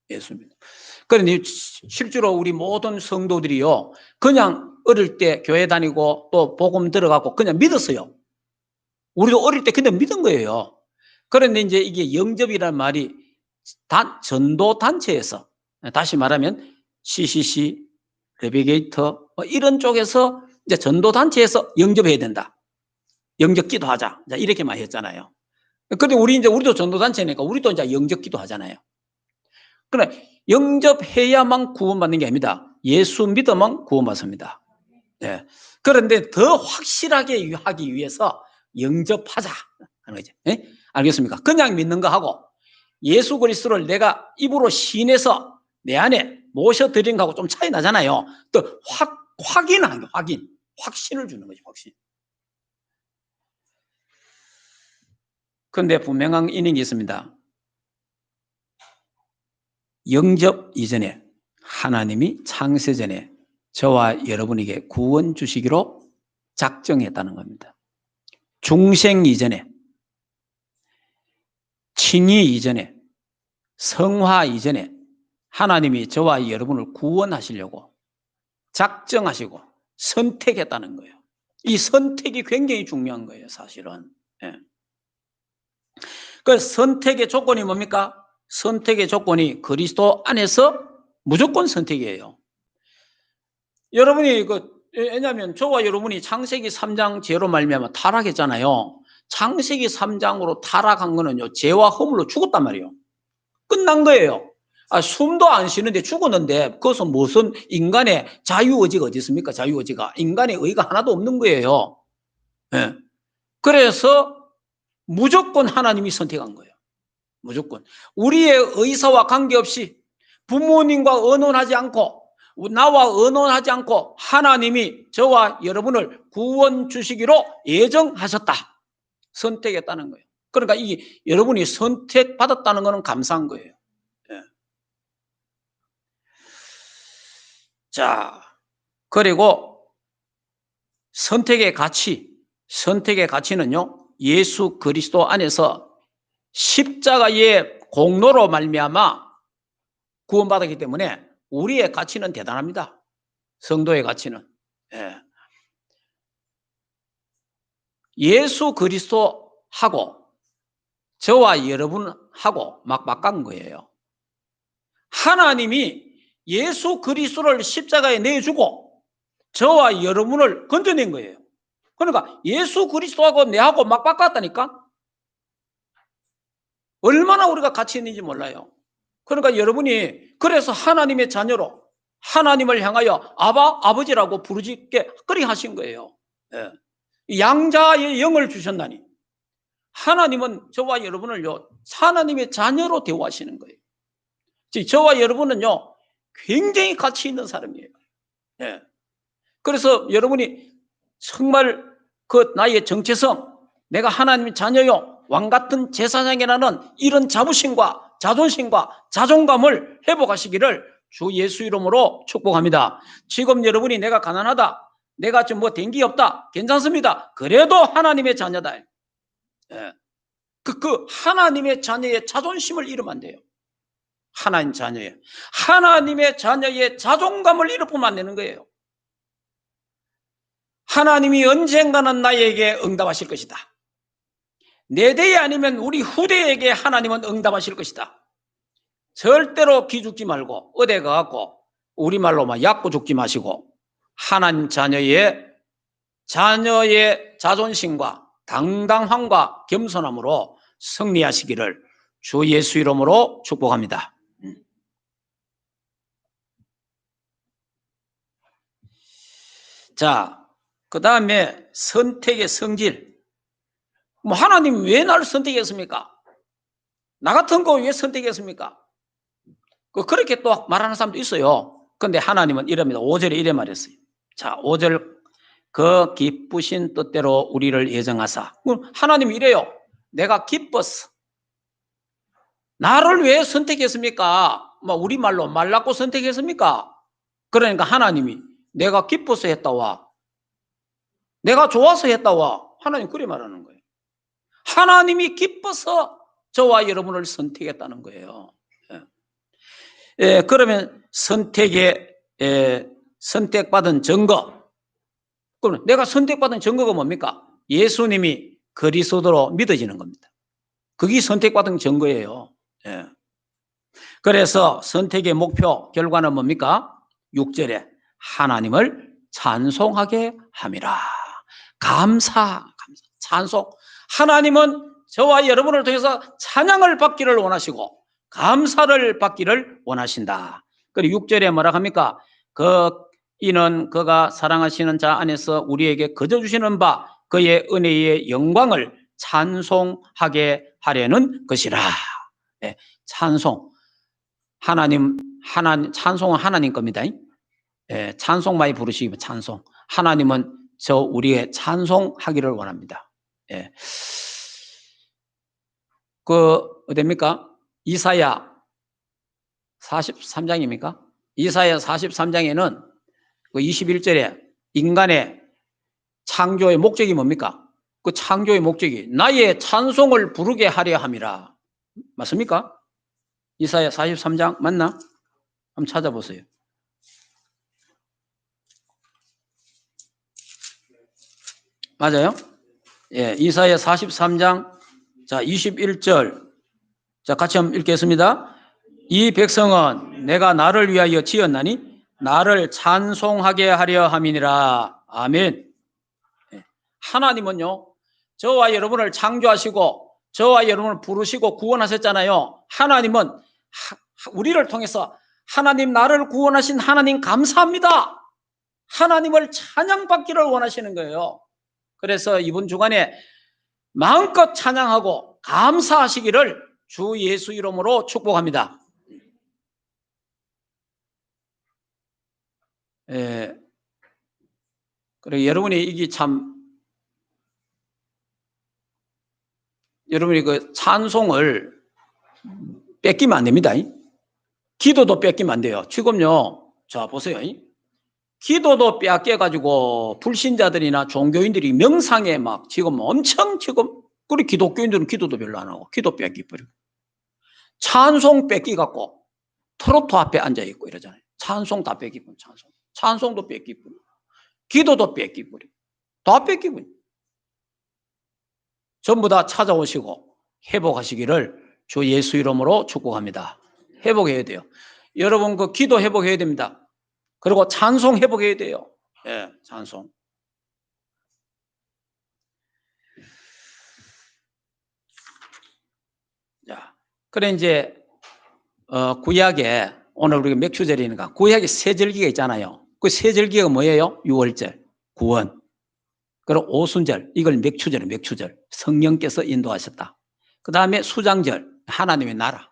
예수 믿음. 그런데 실제로 우리 모든 성도들이요, 그냥 어릴 때 교회 다니고 또 복음 들어가고 그냥 믿었어요. 우리도 어릴 때 그냥 믿은 거예요. 그런데 이제 이게 영접이라는 말이 전도 단체에서, 다시 말하면 CCC, 내비게이터 이런 쪽에서 이제 전도 단체에서 영접해야 된다. 영접 기도하자. 이렇게 많이 했잖아요. 근데 우리도 전도 단체니까 우리도 이제 영접 기도하잖아요. 그러나 영접해야만 구원받는 게 아닙니다. 예수 믿으면 구원받습니다. 네. 그런데 더 확실하게 하기 위해서 영접하자 하는 거죠. 네? 알겠습니까? 그냥 믿는 거 하고 예수 그리스도를 내가 입으로 시인해서 내 안에 모셔드린 거하고 좀 차이 나잖아요. 또 확인하는 거, 확신을 주는 거죠, 확신. 그런데 분명한 인식이 있습니다. 영접 이전에 하나님이 창세전에 저와 여러분에게 구원 주시기로 작정했다는 겁니다. 중생 이전에 칭의 이전에, 성화 이전에 하나님이 저와 여러분을 구원하시려고 작정하시고 선택했다는 거예요. 이 선택이 굉장히 중요한 거예요, 사실은. 예. 그 선택의 조건이 뭡니까? 선택의 조건이 그리스도 안에서 무조건 선택이에요. 여러분이 왜냐하면 저와 여러분이 창세기 3장 죄로 말미암아 타락했잖아요. 창세기 3장으로 타락한 거는요, 죄와 허물로 죽었단 말이에요. 끝난 거예요. 숨도 안 쉬는데 죽었는데 그것은 무슨 인간의 자유의지가 어디 있습니까? 자유의지가. 인간의 의가 하나도 없는 거예요. 네. 그래서 무조건 하나님이 선택한 거예요. 무조건. 우리의 의사와 관계없이 부모님과 의논하지 않고 나와 의논하지 않고 하나님이 저와 여러분을 구원 주시기로 예정하셨다. 선택했다는 거예요. 그러니까 여러분이 선택받았다는 것은 감사한 거예요. 네. 자, 그리고 선택의 가치는요, 예수 그리스도 안에서 십자가의 공로로 말미암아 구원받았기 때문에 우리의 가치는 대단합니다. 성도의 가치는. 예. 예수 그리스도하고 저와 여러분하고 막바꾼 거예요. 하나님이 예수 그리스도를 십자가에 내주고 저와 여러분을 건져낸 거예요. 그러니까 예수 그리스도하고 내하고 막바꿨다니까? 얼마나 우리가 가치 있는지 몰라요. 그러니까 여러분이 그래서 하나님의 자녀로 하나님을 향하여 아버지라고 부르짖게 그리 하신 거예요. 예. 양자의 영을 주셨나니 하나님은 저와 여러분을요, 하나님의 자녀로 대우하시는 거예요. 저와 여러분은요, 굉장히 가치 있는 사람이에요. 예. 그래서 여러분이 정말 나의 정체성, 내가 하나님의 자녀요, 왕같은 제사장이라는 이런 자부심과 자존심과 자존감을 회복하시기를 주 예수 이름으로 축복합니다. 지금 여러분이 내가 가난하다, 내가 좀 된 게 없다, 괜찮습니다. 그래도 하나님의 자녀다. 예. 하나님의 자녀의 자존심을 잃으면 안 돼요. 하나님의 자녀의 자존감을 잃어보면 안 되는 거예요. 하나님이 언젠가는 나에게 응답하실 것이다. 내 대에 아니면 우리 후대에게 하나님은 응답하실 것이다. 절대로 기죽지 말고 어디 가갖고 우리말로 막 약고 죽지 마시고 하나님 자녀의 자존심과 당당함과 겸손함으로 승리하시기를 주 예수 이름으로 축복합니다. 자, 그 다음에 선택의 성질. 하나님 왜 나를 선택했습니까? 나 같은 거 왜 선택했습니까? 그렇게 또 말하는 사람도 있어요. 그런데 하나님은 이럽니다. 5절에 이래 말했어요. 자, 5절 그 기쁘신 뜻대로 우리를 예정하사. 하나님이 이래요. 내가 기뻤어. 나를 왜 선택했습니까? 우리말로 말랐고 선택했습니까? 그러니까 하나님이 내가 기뻐서 했다와 내가 좋아서 했다와 하나님 그래 말하는 거예요. 하나님이 기뻐서 저와 여러분을 선택했다는 거예요. 예, 그러면 선택받은 증거. 그럼 내가 선택받은 증거가 뭡니까? 예수님이 그리스도로 믿어지는 겁니다. 그게 선택받은 증거예요. 예. 그래서 선택의 목표, 결과는 뭡니까? 6절에 하나님을 찬송하게 함이라. 찬송. 하나님은 저와 여러분을 통해서 찬양을 받기를 원하시고 감사를 받기를 원하신다. 그리고 6절에 뭐라 합니까? 이는 그가 사랑하시는 자 안에서 우리에게 거저 주시는 바 그의 은혜의 영광을 찬송하게 하려는 것이라. 네, 찬송. 찬송은 하나님 겁니다. 네, 찬송 많이 부르시면 찬송. 하나님은 우리의 찬송하기를 원합니다. 네. 어딥니까? 이사야 43장입니까? 이사야 43장에는 21절에 인간의 창조의 목적이 뭡니까? 그 창조의 목적이 나의 찬송을 부르게 하려 함이라. 맞습니까? 이사야 43장 맞나? 한번 찾아보세요. 맞아요? 예, 이사야 43장 자 21절 자 같이 한번 읽겠습니다. 이 백성은 내가 나를 위하여 지었나니 나를 찬송하게 하려 함이니라. 아멘. 하나님은요 저와 여러분을 창조하시고 저와 여러분을 부르시고 구원하셨잖아요. 하나님은 우리를 통해서 하나님 나를 구원하신 하나님 감사합니다. 하나님을 찬양받기를 원하시는 거예요. 그래서 이번 주간에 마음껏 찬양하고 감사하시기를 주 예수 이름으로 축복합니다. 그래 여러분이 이게 참 여러분이 그 찬송을 뺏기면 안 됩니다. 기도도 뺏기면 안 돼요. 지금요, 자 보세요. 기도도 빼앗겨가지고 불신자들이나 종교인들이 명상에 막 지금 엄청 지금 그리 기독교인들은 기도도 별로 안 하고 기도 뺏기버리고 찬송 뺏기갖고 트로트 앞에 앉아 있고 이러잖아요. 찬송 다 뺏기고 찬송도 뺏기고 기도도 뺏기고 다 뺏기고 전부 다 찾아오시고 회복하시기를 주 예수 이름으로 축복합니다. 회복해야 돼요. 여러분 그 기도 회복해야 됩니다. 그리고 찬송 회복해야 돼요. 예, 찬송. 자, 그래 이제 구약에 오늘 우리가 맥추절이니까 구약에 세 절기가 있잖아요. 그 세 절기가 뭐예요? 6월절, 구원, 그리고 오순절, 이걸 맥추절, 성령께서 인도하셨다. 그 다음에 수장절, 하나님의 나라.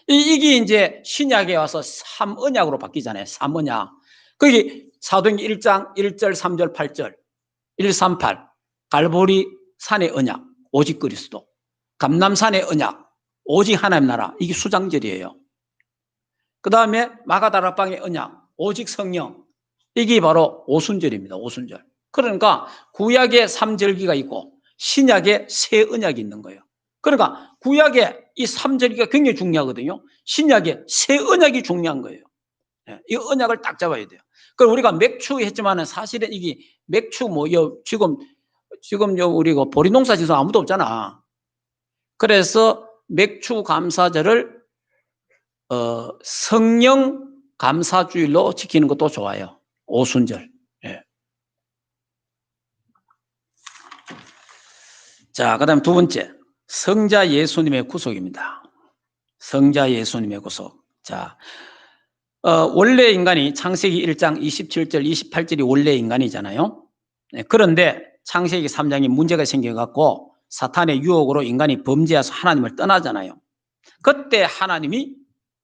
이게 이제 신약에 와서 삼언약으로 바뀌잖아요. 삼언약. 거기 사도행전 1장 1절, 3절, 8절, 138, 갈보리 산의 언약, 오직 그리스도, 감람산의 언약, 오직 하나님 나라. 이게 수장절이에요. 그 다음에 마가다락방의 언약, 오직 성령. 이게 바로 오순절입니다. 오순절. 그러니까 구약에 3절기가 있고 신약에 세 언약이 있는 거예요. 그러니까 구약에 이 3절기가 굉장히 중요하거든요. 신약에 세 언약이 중요한 거예요. 이 언약을 딱 잡아야 돼요. 그럼 우리가 맥추 했지만은 사실은 이게 맥추 지금 우리가 보리농사 지어서 아무도 없잖아. 그래서 맥추 감사절을 성령 감사주일로 지키는 것도 좋아요. 오순절. 예. 자, 그다음 두 번째 성자 예수님의 구속입니다. 성자 예수님의 구속. 자, 원래 인간이 창세기 1장 27절, 28절이 원래 인간이잖아요. 네, 그런데 창세기 3장이 문제가 생겨갖고 사탄의 유혹으로 인간이 범죄해서 하나님을 떠나잖아요. 그때 하나님이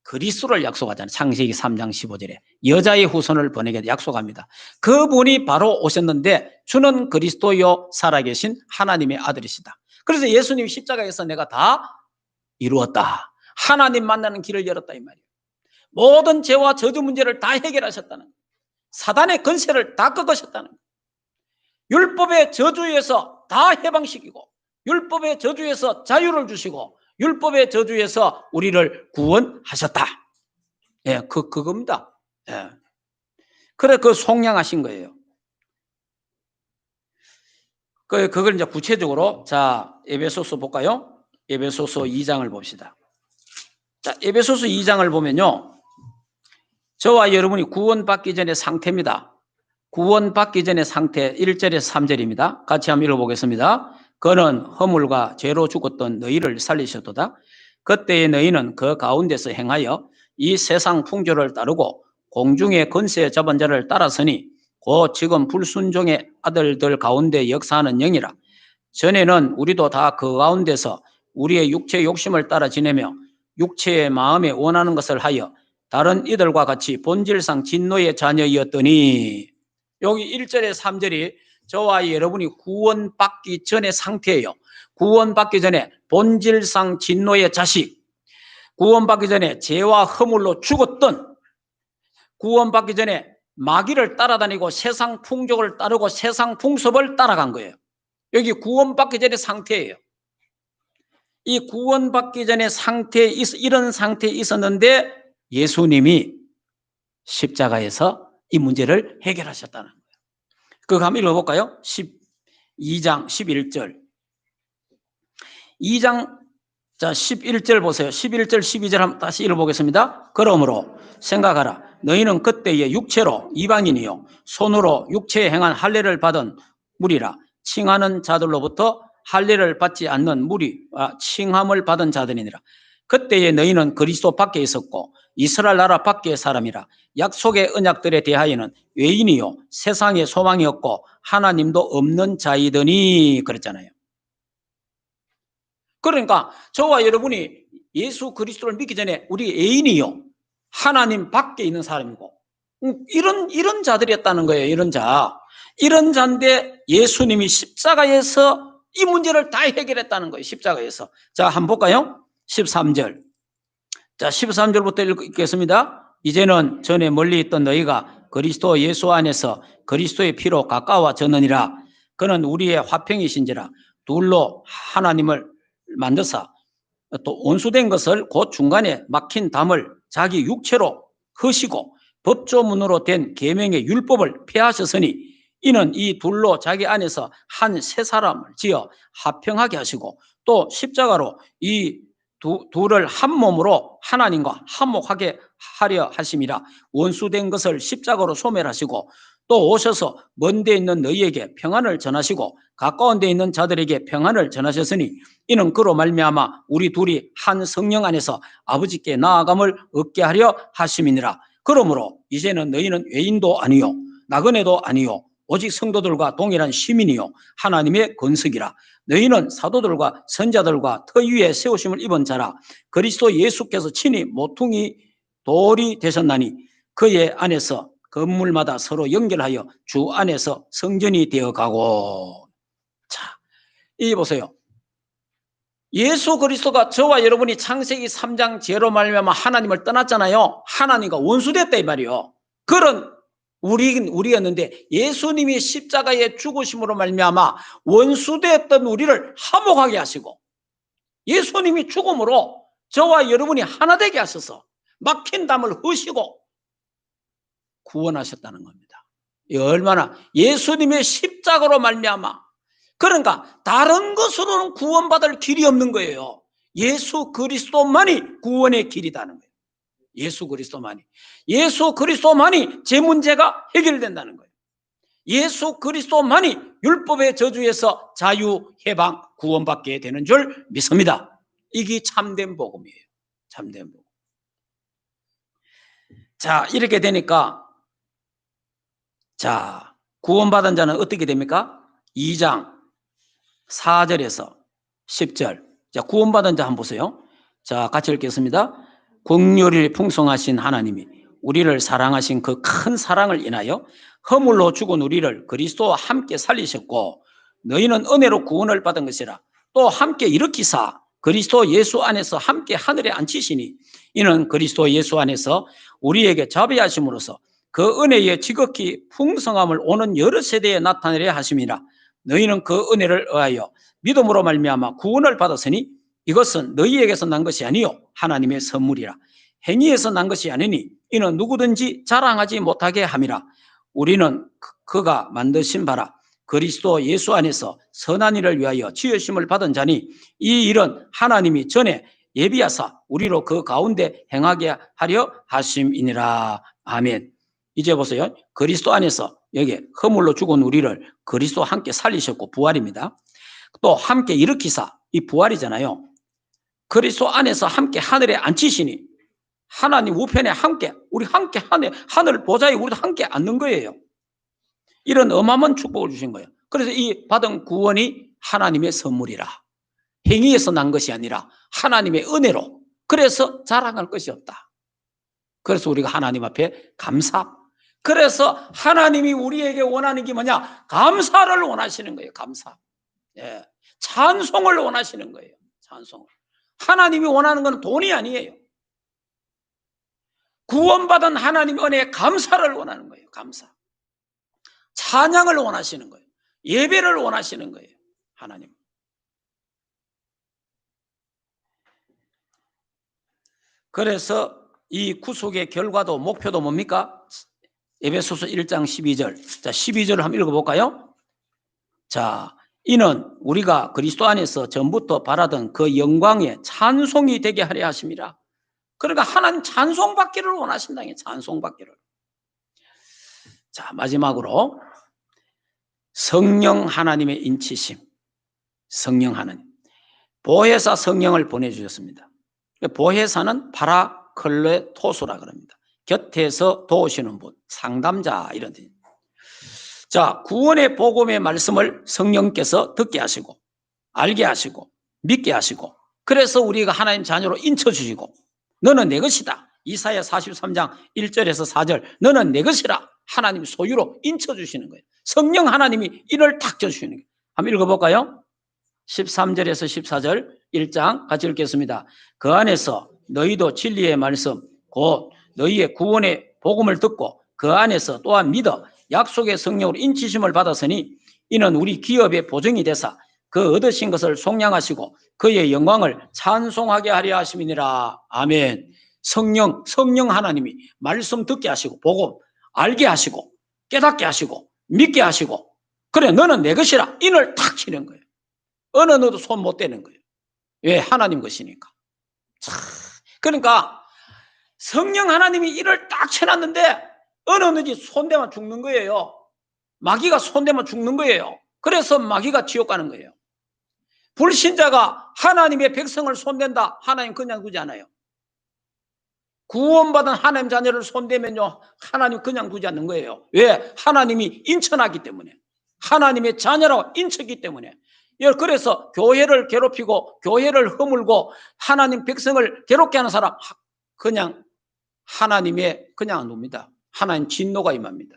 그리스도를 약속하잖아요. 창세기 3장 15절에 여자의 후손을 보내게 약속합니다. 그분이 바로 오셨는데 주는 그리스도요 살아계신 하나님의 아들이시다. 그래서 예수님이 십자가에서 내가 다 이루었다. 하나님 만나는 길을 열었다 이 말이에요. 모든 죄와 저주 문제를 다 해결하셨다는 거예요. 사단의 권세를 다 꺾으셨다는 거예요. 율법의 저주에서 다 해방시키고 율법의 저주에서 자유를 주시고 율법의 저주에서 우리를 구원하셨다. 예, 그겁니다. 예. 그래, 그 속량하신 거예요. 그걸 이제 구체적으로, 자, 에베소서 볼까요? 에베소서 2장을 봅시다. 자, 에베소서 2장을 보면요. 저와 여러분이 구원받기 전의 상태입니다. 구원받기 전의 상태 1절에서 3절입니다. 같이 한번 읽어보겠습니다. 그는 허물과 죄로 죽었던 너희를 살리셨도다. 그때의 너희는 그 가운데서 행하여 이 세상 풍조를 따르고 공중의 권세 잡은 자를 따랐으니 곧 지금 불순종의 아들들 가운데 역사하는 영이라. 전에는 우리도 다 그 가운데서 우리의 육체 욕심을 따라 지내며 육체의 마음에 원하는 것을 하여 다른 이들과 같이 본질상 진노의 자녀이었더니, 여기 1절에 3절이 저와 여러분이 구원받기 전의 상태예요. 구원받기 전에 본질상 진노의 자식, 구원받기 전에 죄와 허물로 죽었던, 구원받기 전에 마귀를 따라다니고 세상 풍족을 따르고 세상 풍습을 따라간 거예요. 여기 구원받기 전의 상태예요. 이 구원받기 전에 이런 상태에 있었는데 예수님이 십자가에서 이 문제를 해결하셨다는 거예요. 그거 한번 읽어볼까요? 12장 11절. 2장 11절 보세요. 11절 12절 한번 다시 읽어보겠습니다. 그러므로 생각하라. 너희는 그때의 육체로 이방인이요 손으로 육체에 행한 할례를 받은 무리라. 칭하는 자들로부터 할례를 받지 않는 무리와 칭함을 받은 자들이니라. 그때에 너희는 그리스도 밖에 있었고 이스라엘 나라 밖의 사람이라. 약속의 언약들에 대하여는 외인이요 세상에 소망이 없고 하나님도 없는 자이더니 그랬잖아요. 그러니까 저와 여러분이 예수 그리스도를 믿기 전에 우리 애인이요 하나님 밖에 있는 사람이고 이런 자들이었다는 거예요. 이런 자인데 예수님이 십자가에서 이 문제를 다 해결했다는 거예요. 십자가에서. 자, 한번 볼까요? 13절. 자, 13절부터 읽겠습니다. 이제는 전에 멀리 있던 너희가 그리스도 예수 안에서 그리스도의 피로 가까워졌느니라. 그는 우리의 화평이신지라. 둘로 하나님을 만드사 또 온수된 것을 곧 중간에 막힌 담을 자기 육체로 허시고 법조문으로 된 계명의 율법을 폐하셨으니 이는 이 둘로 자기 안에서 한 세 사람을 지어 화평하게 하시고 또 십자가로 이 둘을 한 몸으로 하나님과 한목하게 하려 하심이라. 원수된 것을 십자가로 소멸하시고 또 오셔서 먼 데 있는 너희에게 평안을 전하시고 가까운 데 있는 자들에게 평안을 전하셨으니 이는 그로 말미암아 우리 둘이 한 성령 안에서 아버지께 나아감을 얻게 하려 하심이니라. 그러므로 이제는 너희는 외인도 아니요 나그네도 아니요 오직 성도들과 동일한 시민이요 하나님의 건석이라. 너희는 사도들과 선자들과 터 위에 세우심을 입은 자라. 그리스도 예수께서 친히 모퉁이 돌이 되셨나니 그의 안에서 건물마다 서로 연결하여 주 안에서 성전이 되어가고. 자, 이 보세요. 예수 그리스도가 저와 여러분이 창세기 3장 죄로 말미암아 하나님을 떠났잖아요. 하나님과 원수됐다 이 말이요. 그런 우리였는데 예수님이 십자가의 죽으심으로 말미암아 원수되었던 우리를 화목하게 하시고 예수님이 죽음으로 저와 여러분이 하나 되게 하셔서 막힌 담을 허시고 구원하셨다는 겁니다. 얼마나 예수님의 십자가로 말미암아 그러니까 다른 것으로는 구원받을 길이 없는 거예요. 예수 그리스도만이 구원의 길이라는 거예요. 예수 그리스도만이. 예수 그리스도만이 제 문제가 해결된다는 거예요. 예수 그리스도만이 율법의 저주에서 자유, 해방, 구원받게 되는 줄 믿습니다. 이게 참된 복음이에요. 참된 복음. 자, 이렇게 되니까 자, 구원받은 자는 어떻게 됩니까? 2장 4절에서 10절. 자, 구원받은 자 한번 보세요. 자, 같이 읽겠습니다. 긍휼이 풍성하신 하나님이 우리를 사랑하신 그 큰 사랑을 인하여 허물로 죽은 우리를 그리스도와 함께 살리셨고 너희는 은혜로 구원을 받은 것이라. 또 함께 일으키사 그리스도 예수 안에서 함께 하늘에 앉히시니 이는 그리스도 예수 안에서 우리에게 자비하심으로써 그 은혜의 지극히 풍성함을 오는 여러 세대에 나타내려 하심이라. 너희는 그 은혜를 의하여 믿음으로 말미암아 구원을 받았으니 이것은 너희에게서 난 것이 아니요 하나님의 선물이라. 행위에서 난 것이 아니니 이는 누구든지 자랑하지 못하게 함이라. 우리는 그가 만드신 바라 그리스도 예수 안에서 선한 일을 위하여 지으심을 받은 자니 이 일은 하나님이 전에 예비하사 우리로 그 가운데 행하게 하려 하심이니라. 아멘. 이제 보세요. 그리스도 안에서 여기 허물로 죽은 우리를 그리스도 함께 살리셨고 부활입니다. 또 함께 일으키사 이 부활이잖아요. 그리스도 안에서 함께 하늘에 앉히시니 하나님 우편에 함께 우리 함께 하늘 보좌에 우리도 함께 앉는 거예요. 이런 어마어마한 축복을 주신 거예요. 그래서 이 받은 구원이 하나님의 선물이라. 행위에서 난 것이 아니라 하나님의 은혜로. 그래서 자랑할 것이 없다. 그래서 우리가 하나님 앞에 감사. 그래서 하나님이 우리에게 원하는 게 뭐냐? 감사를 원하시는 거예요. 감사. 예. 찬송을 원하시는 거예요. 찬송을. 하나님이 원하는 건 돈이 아니에요. 구원받은 하나님 은혜에 감사를 원하는 거예요. 감사. 찬양을 원하시는 거예요. 예배를 원하시는 거예요. 하나님. 그래서 이 구속의 결과도 목표도 뭡니까? 에베소서 1장 12절. 자, 12절을 한번 읽어볼까요? 자, 이는 우리가 그리스도 안에서 전부터 바라던 그 영광의 찬송이 되게 하려 하심이라. 그러니까 하나님 찬송받기를 원하신다. 찬송받기를. 자, 마지막으로 성령 하나님의 인치심. 성령 하나님. 보혜사 성령을 보내주셨습니다. 보혜사는 파라클레토스라 그럽니다. 곁에서 도우시는 분, 상담자 이런 뜻. 자, 구원의 복음의 말씀을 성령께서 듣게 하시고 알게 하시고 믿게 하시고 그래서 우리가 하나님 자녀로 인쳐주시고 너는 내 것이다. 이사야 43장 1절에서 4절 너는 내 것이라 하나님 소유로 인쳐주시는 거예요. 성령 하나님이 이를 탁 져주시는 거예요. 한번 읽어볼까요? 13절에서 14절 1장 같이 읽겠습니다. 그 안에서 너희도 진리의 말씀 곧 너희의 구원의 복음을 듣고 그 안에서 또한 믿어 약속의 성령으로 인치심을 받았으니 이는 우리 기업의 보증이 되사 그 얻으신 것을 속량하시고 그의 영광을 찬송하게 하려 하심이니라. 아멘. 성령 하나님이 말씀 듣게 하시고 복음 알게 하시고 깨닫게 하시고 믿게 하시고 그래 너는 내 것이라 인을 탁 치는 거예요. 어느 누구도 손 못 대는 거예요. 왜? 하나님 것이니까. 그러니까 성령 하나님이 이를 딱 쳐놨는데 어느 누구지 손대면 죽는 거예요. 마귀가 손대면 죽는 거예요. 그래서 마귀가 지옥 가는 거예요. 불신자가 하나님의 백성을 손댄다. 하나님 그냥 두지 않아요. 구원받은 하나님 자녀를 손대면요 하나님 그냥 두지 않는 거예요. 왜? 하나님이 인쳐놨기 때문에 하나님의 자녀라고 인쳤기 때문에. 그래서 교회를 괴롭히고 교회를 허물고 하나님 백성을 괴롭게 하는 사람 그냥 하나님의 그냥 안 둡니다. 하나님 진노가 임합니다.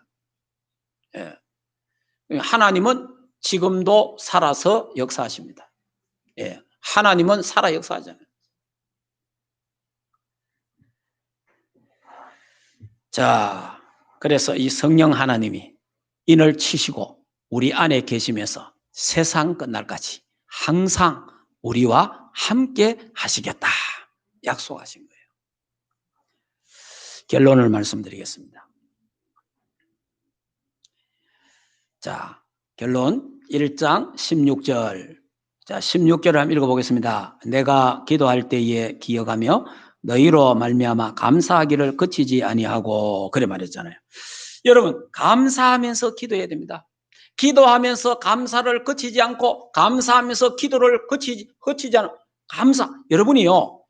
예. 하나님은 지금도 살아서 역사하십니다. 예. 하나님은 살아 역사하잖아요. 자, 그래서 이 성령 하나님이 인을 치시고 우리 안에 계시면서 세상 끝날까지 항상 우리와 함께 하시겠다 약속하신 거예요. 결론을 말씀드리겠습니다. 자, 결론 1장 16절. 자, 16절을 한번 읽어보겠습니다. 내가 기도할 때에 기억하며 너희로 말미암아 감사하기를 그치지 아니하고 그래 말했잖아요. 여러분 감사하면서 기도해야 됩니다. 기도하면서 감사를 그치지 않고 감사하면서 기도를 그치지 않고 감사. 여러분이요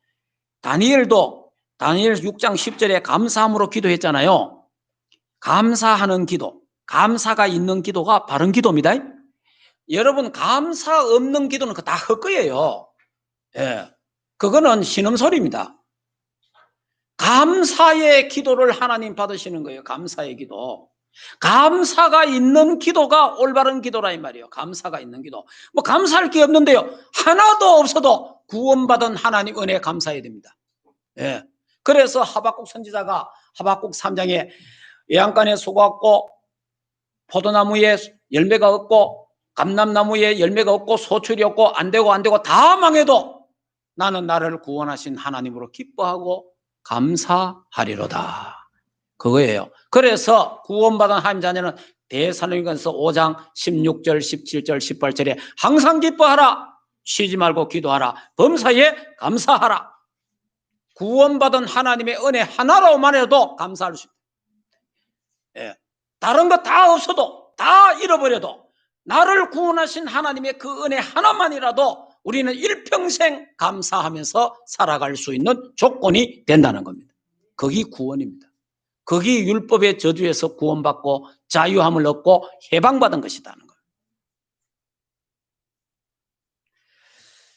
다니엘 6장 10절에 감사함으로 기도했잖아요. 감사하는 기도, 감사가 있는 기도가 바른 기도입니다. 여러분 감사 없는 기도는 다 헛거예요. 예, 그거는 신음소리입니다. 감사의 기도를 하나님 받으시는 거예요. 감사의 기도. 감사가 있는 기도가 올바른 기도라 이 말이에요. 감사가 있는 기도. 뭐 감사할 게 없는데요. 하나도 없어도 구원받은 하나님 은혜에 감사해야 됩니다. 예. 그래서 하박국 선지자가 하박국 3장에 외양간에 소가 없고 포도나무에 열매가 없고 감람나무에 열매가 없고 소출이 없고 안 되고 다 망해도 나는 나를 구원하신 하나님으로 기뻐하고 감사하리로다. 그거예요. 그래서 구원받은 하나님 자녀는 데살로니가서 5장 16절 17절 18절에 항상 기뻐하라 쉬지 말고 기도하라 범사에 감사하라. 구원받은 하나님의 은혜 하나로만 해도 감사할 수 있다. 예. 다른 거 다 없어도 다 잃어버려도 나를 구원하신 하나님의 그 은혜 하나만이라도 우리는 일평생 감사하면서 살아갈 수 있는 조건이 된다는 겁니다. 그게 구원입니다. 그게 율법의 저주에서 구원받고 자유함을 얻고 해방받은 것이라는 거예요.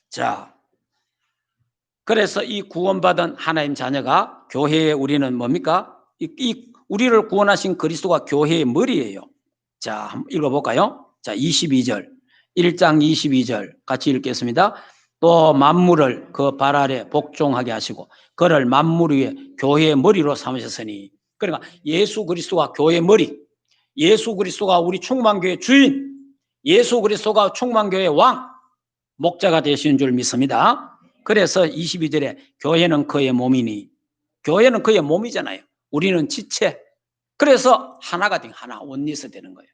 자, 그래서 이 구원받은 하나님 자녀가 교회에 우리는 뭡니까? 우리를 구원하신 그리스도가 교회의 머리예요. 자, 한번 읽어볼까요? 자, 22절. 1장 22절 같이 읽겠습니다. 또 만물을 그 발 아래 복종하게 하시고 그를 만물 위에 교회의 머리로 삼으셨으니 그러니까 예수 그리스도가 교회의 머리, 예수 그리스도가 우리 충만교회 주인, 예수 그리스도가 충만교회의 왕, 목자가 되신 줄 믿습니다. 그래서 22절에 교회는 그의 몸이니 교회는 그의 몸이잖아요. 우리는 지체. 그래서 하나가 된 하나, 원리스 되는 거예요.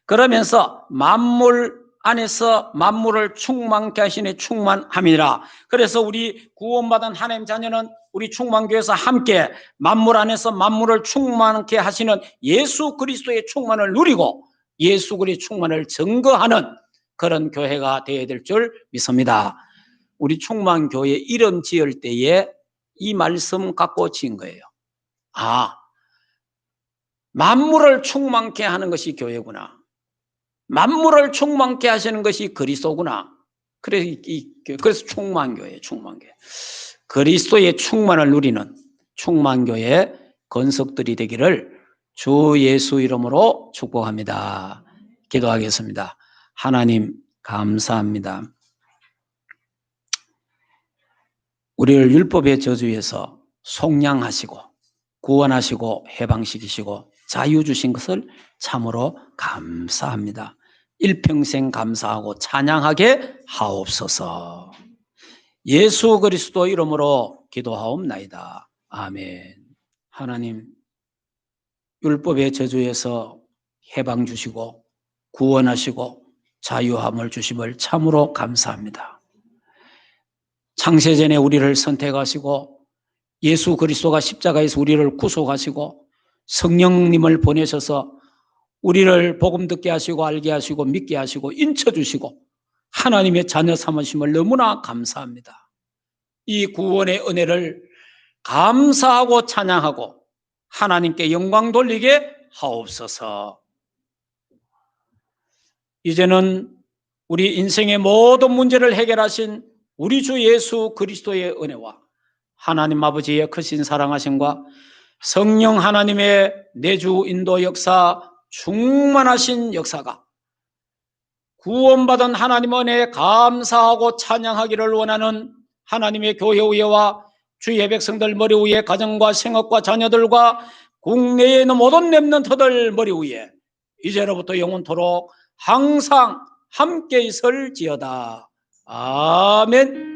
그러면서 만물 안에서 만물을 충만케 하시니 충만함이라. 그래서 우리 구원받은 하나님 자녀는 우리 충만교회에서 함께 만물 안에서 만물을 충만케 하시는 예수 그리스도의 충만을 누리고 예수 그리스도의 충만을 증거하는 그런 교회가 되어야 될 줄 믿습니다. 우리 충만교회 이름 지을 때에 이 말씀 갖고 지은 거예요. 아, 만물을 충만케 하는 것이 교회구나. 만물을 충만케 하시는 것이 그리스도구나. 그래서 충만교회, 충만교회. 그리스도의 충만을 누리는 충만교회 건석들이 되기를 주 예수 이름으로 축복합니다. 기도하겠습니다. 하나님 감사합니다. 우리를 율법의 저주에서 속량하시고 구원하시고 해방시키시고 자유 주신 것을 참으로 감사합니다. 일평생 감사하고 찬양하게 하옵소서. 예수 그리스도 이름으로 기도하옵나이다. 아멘. 하나님, 율법의 저주에서 해방 주시고 구원하시고 자유함을 주심을 참으로 감사합니다. 창세전에 우리를 선택하시고 예수 그리스도가 십자가에서 우리를 구속하시고 성령님을 보내셔서 우리를 복음 듣게 하시고 알게 하시고 믿게 하시고 인쳐주시고 하나님의 자녀 삼으심을 너무나 감사합니다. 이 구원의 은혜를 감사하고 찬양하고 하나님께 영광 돌리게 하옵소서. 이제는 우리 인생의 모든 문제를 해결하신 우리 주 예수 그리스도의 은혜와 하나님 아버지의 크신 사랑하심과 성령 하나님의 내주 인도 역사 충만하신 역사가 구원받은 하나님 은혜에 감사하고 찬양하기를 원하는 하나님의 교회 위에와 주의 백성들 머리 위에 가정과 생업과 자녀들과 국내에 있는 모든 렘넌트들 머리 위에 이제로부터 영원토록 항상 함께 있을지어다. 아멘.